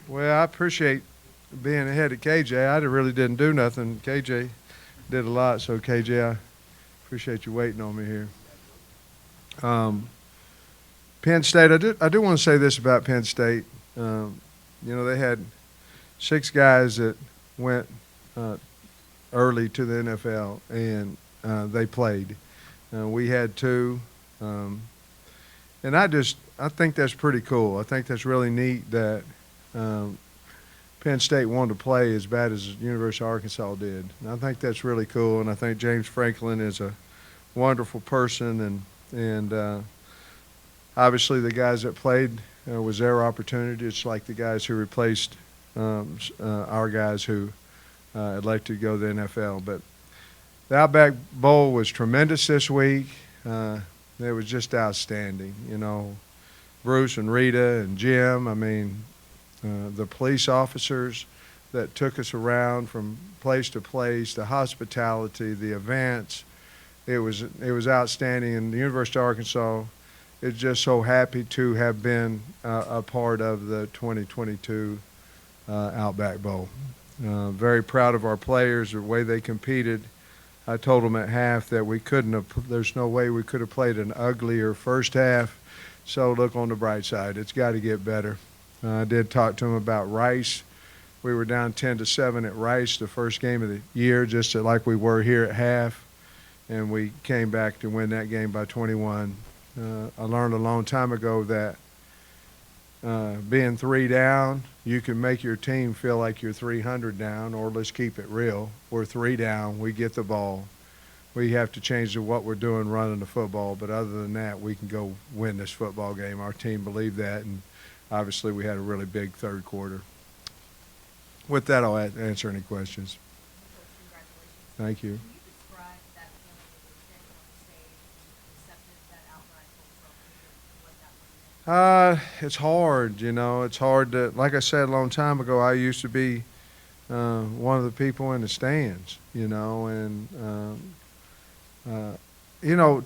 Well, I appreciate being ahead of KJ. I really didn't do nothing. KJ did a lot, so KJ, I appreciate you waiting on me here. Um, Penn State, I do want to say this about Penn State. They had six guys that went uh, early to the NFL, and they played. We had two, um, and I think that's pretty cool. I think that's really neat that um, Penn State wanted to play as bad as University of Arkansas did. And I think that's really cool, and I think James Franklin is a wonderful person, and obviously the guys that played was their opportunity. It's like the guys who replaced our guys who elected to go to the NFL. But the Outback Bowl was tremendous this week. It was just outstanding. Bruce and Rita and Jim. I mean, the police officers that took us around from place to place, the hospitality, the events. It was outstanding, and the University of Arkansas is just so happy to have been a part of the 2022 Outback Bowl. Very proud of our players, the way they competed. I told them at half that there's no way we could have played an uglier first half. So look on the bright side. It's got to get better. I did talk to them about Rice. We were down 10-7 at Rice the first game of the year, just like we were here at half. And we came back to win that game by 21. I learned a long time ago that being 3 down, you can make your team feel like you're 300 down, or let's keep it real. We're 3 down. We get the ball. We have to change what we're doing running the football, but other than that, we can go win this football game. Our team believed that, and obviously we had a really big third quarter. With that, I'll answer any questions. Thank you. It's hard, It's hard to, like I said a long time ago, I used to be one of the people in the stands, and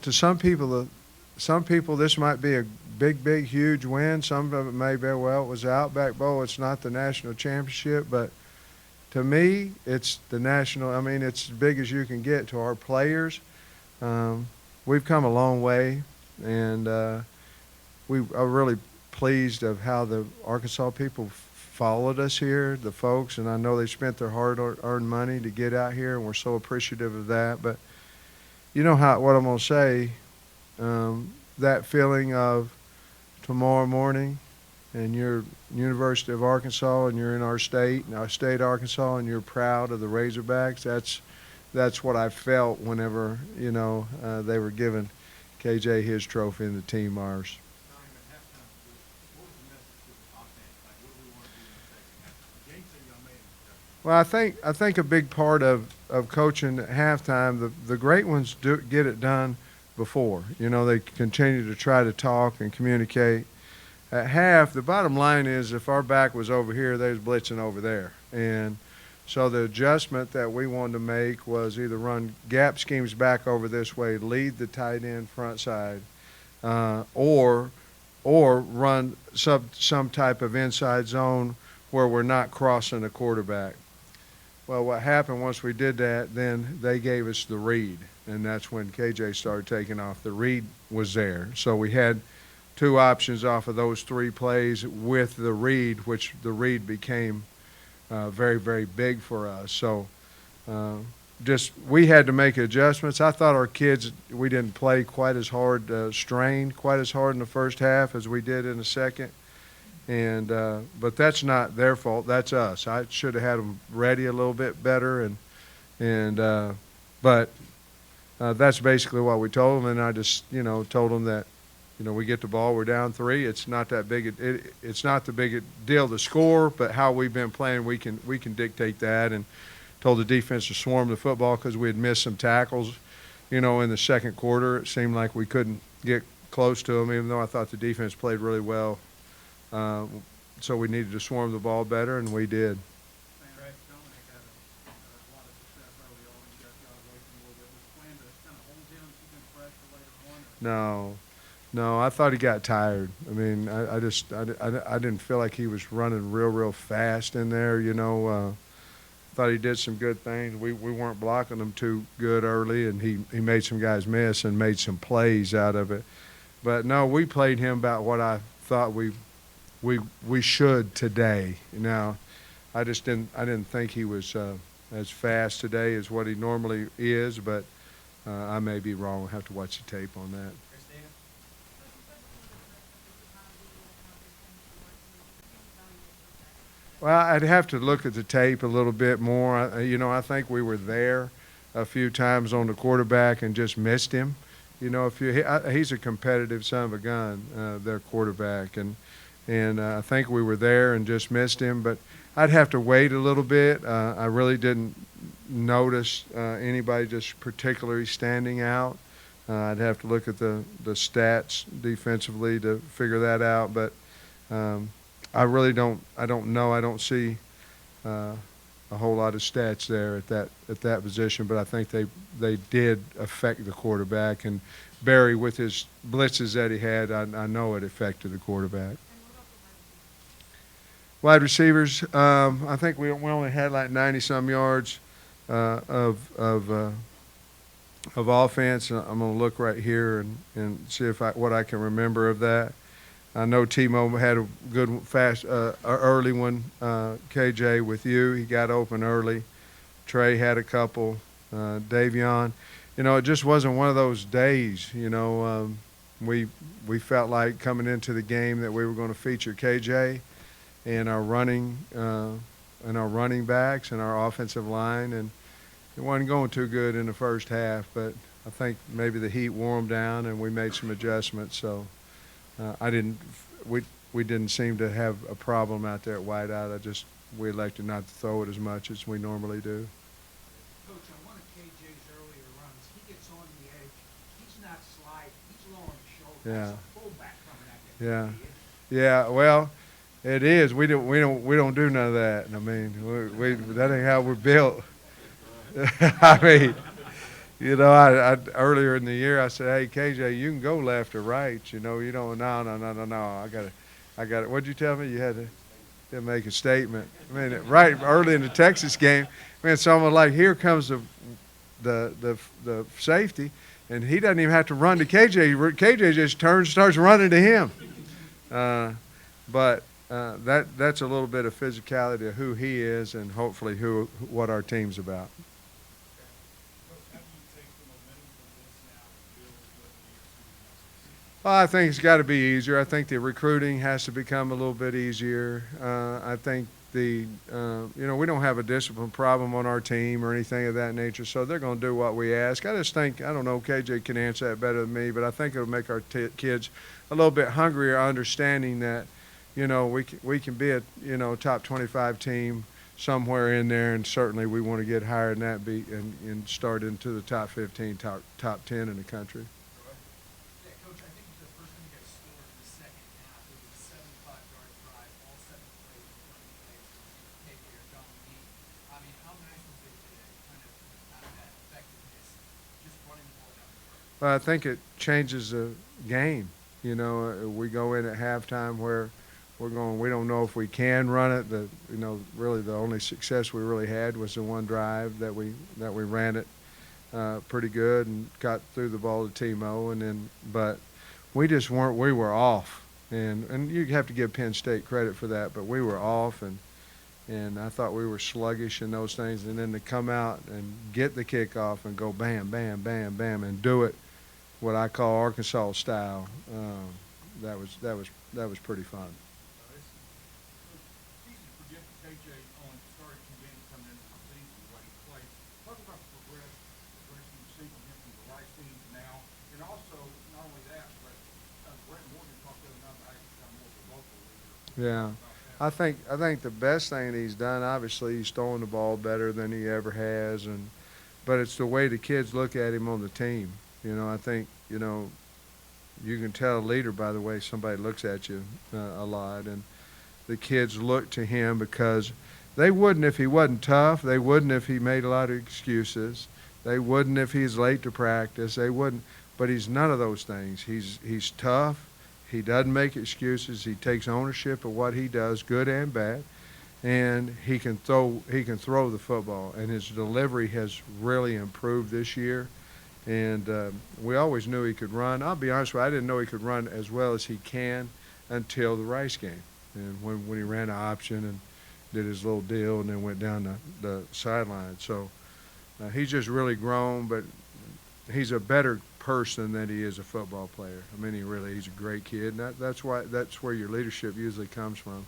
to some people this might be a big, huge win. Some of it may be, well, it was the Outback Bowl. It's not the national championship, but to me, it's the national. I mean, it's as big as you can get to our players. We've come a long way, and we are really pleased of how the Arkansas people followed us here, the folks, and I know they spent their hard-earned money to get out here, and we're so appreciative of that. But what I'm going to say, that feeling of tomorrow morning, and you're University of Arkansas, and you're in our state, Arkansas, and you're proud of the Razorbacks. That's what I felt whenever they were giving KJ his trophy and the team ours. Well, I think a big part of coaching at halftime, the great ones get it done before. They continue to try to talk and communicate. At half, the bottom line is if our back was over here, they was blitzing over there. And so the adjustment that we wanted to make was either run gap schemes back over this way, lead the tight end front side, or run some type of inside zone where we're not crossing the quarterback. Well, what happened once we did that, then they gave us the read, and that's when KJ started taking off. The read was there. So we had two options off of those 3 plays with the read, which the read became very, very big for us. So we had to make adjustments. I thought our kids, we didn't play quite as hard, strained quite as hard in the first half as we did in the second. And but that's not their fault. That's us. I should have had them ready a little bit better, but that's basically what we told them. And I just told them that we get the ball, we're down 3. It's not that big. It's not the big deal to score, but how we've been playing, we can dictate that. And told the defense to swarm the football because we had missed some tackles. In the second quarter, it seemed like we couldn't get close to them, even though I thought the defense played really well. So we needed to swarm the ball better, and we did. No, No, I thought he got tired. I mean, I didn't feel like he was running real fast in there. Thought he did some good things. We weren't blocking him too good early, and he made some guys miss and made some plays out of it. But no, we played him about what I thought we should today. Now, I didn't think he was as fast today as what he normally is, but I may be wrong. I'll have to watch the tape on that. Well, I'd have to look at the tape a little bit more. I think we were there a few times on the quarterback and just missed him. He's a competitive son of a gun, their quarterback, and I think we were there and just missed him. But I'd have to wait a little bit. I really didn't notice anybody just particularly standing out. I'd have to look at the stats defensively to figure that out. But I really don't. I don't know. I don't see a whole lot of stats there at that position. But I think they did affect the quarterback, and Barry with his blitzes that he had, I know it affected the quarterback. Wide receivers, I think we only had like 90-some yards of offense. I'm going to look right here and see what I can remember of that. I know Timo had a good, fast, early one. KJ with you, he got open early. Trey had a couple. Davion, it just wasn't one of those days. We felt like coming into the game that we were going to feature KJ and our running backs and our offensive line, and it wasn't going too good in the first half. But I think maybe the heat wore them down, and we made some adjustments. So we didn't seem to have a problem out there at wideout. We elected not to throw it as much as we normally do. Coach, on one of KJ's earlier runs, he gets on the edge. He's not sliding. He's lowering his shoulder. Yeah. That's a fullback coming at that. Yeah. Well, it is. We don't do none of that. I mean, that ain't how we're built. I mean, I earlier in the year I said, "Hey KJ, you can go left or right. You don't. No. I got it. What'd you tell me? You had to make a statement. I mean, right early in the Texas game, man, someone like here comes the safety, and he doesn't even have to run to KJ. KJ just starts running to him. But that's a little bit of physicality of who he is, and hopefully what our team's about. Well, I think it's got to be easier. I think the recruiting has to become a little bit easier. I think we don't have a discipline problem on our team or anything of that nature, so they're going to do what we ask. I just think, I don't know, KJ can answer that better than me, but I think it'll make our kids a little bit hungrier, understanding that, we can be a, top 25 team somewhere in there, and certainly we want to get higher than that and start into the top 15, top 10 in the country. I think it changes the game. We go in at halftime where we don't know if we can run it. Really the only success we really had was the one drive that we ran it pretty good and got through the ball to Timo, but we just weren't. We were off, and you have to give Penn State credit for that, but we were off, and I thought we were sluggish in those things, and then to come out and get the kickoff and go bam, bam, bam, bam, and do it what I call Arkansas style. That was pretty fun. Yeah, I think the best thing he's done, obviously, he's throwing the ball better than he ever has, but it's the way the kids look at him on the team. I think, you can tell a leader by the way somebody looks at you a lot, and the kids look to him because they wouldn't if he wasn't tough. They wouldn't if he made a lot of excuses. They wouldn't if he's late to practice. They wouldn't. but he's none of those things. He's tough. He doesn't make excuses. He takes ownership of what he does, good and bad, and he can throw the football. And his delivery has really improved this year. And we always knew he could run. I'll be honest with you, I didn't know he could run as well as he can until the Rice game, and when he ran an option and did his little deal and then went down the sideline. So he's just really grown, but he's a better person than he is a football player. I mean, he's a great kid, and that's where your leadership usually comes from.